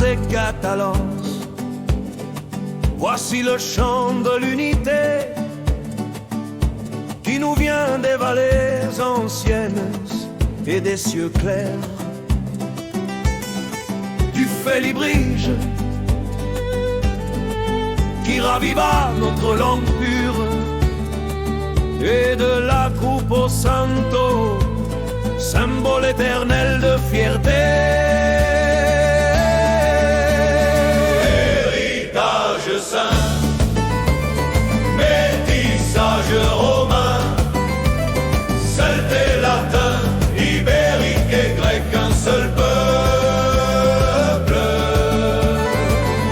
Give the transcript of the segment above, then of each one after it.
et catalans. Voici le chant de l'unité qui nous vient des vallées anciennes et des cieux clairs. Du félibrige qui raviva notre langue pure, et de la coupe au santo, symbole éternel de fierté. Héritage saint, métissage romain, celtes, latin, ibérique et grec, un seul peuple.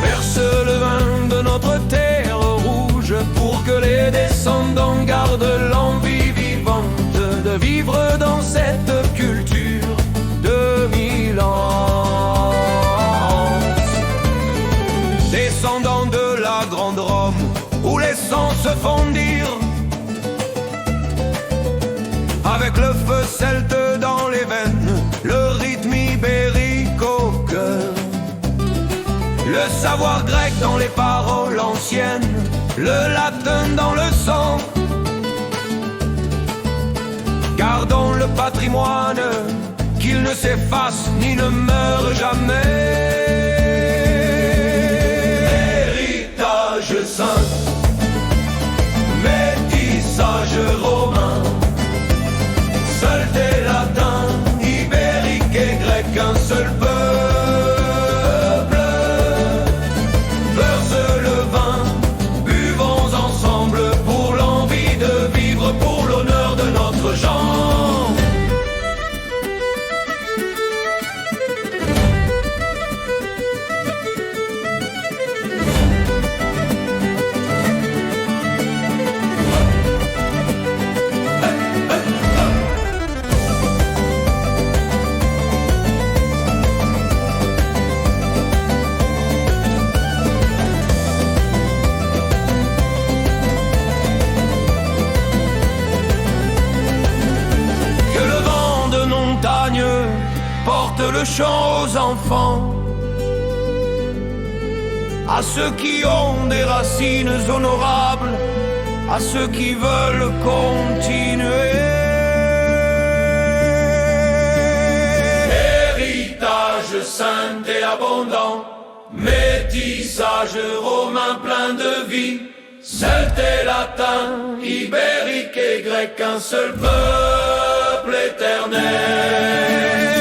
Verse le vin de notre terre rouge pour que les descendants gardent l'envie vivante de vivre dans cette culture de 1000 ans. Descendants de la grande Rome où les sangs se fondirent, avec le feu celte dans les veines, le rythme ibérique au cœur, le savoir grec dans les paroles anciennes, le latin dans le sang. Gardons le patrimoine, qu'il ne s'efface ni ne meure jamais. Héritage saint, métissage romain, celtes, latin, ibérique et grec, un seul peuple. Verse le vin, buvons ensemble pour l'envie de vivre, pour l'honneur de notre genre. Porte le chant aux enfants, à ceux qui ont des racines honorables, à ceux qui veulent continuer. Héritage saint et abondant, métissage romain plein de vie, celtes, latin, ibérique et grec, un seul peuple éternel.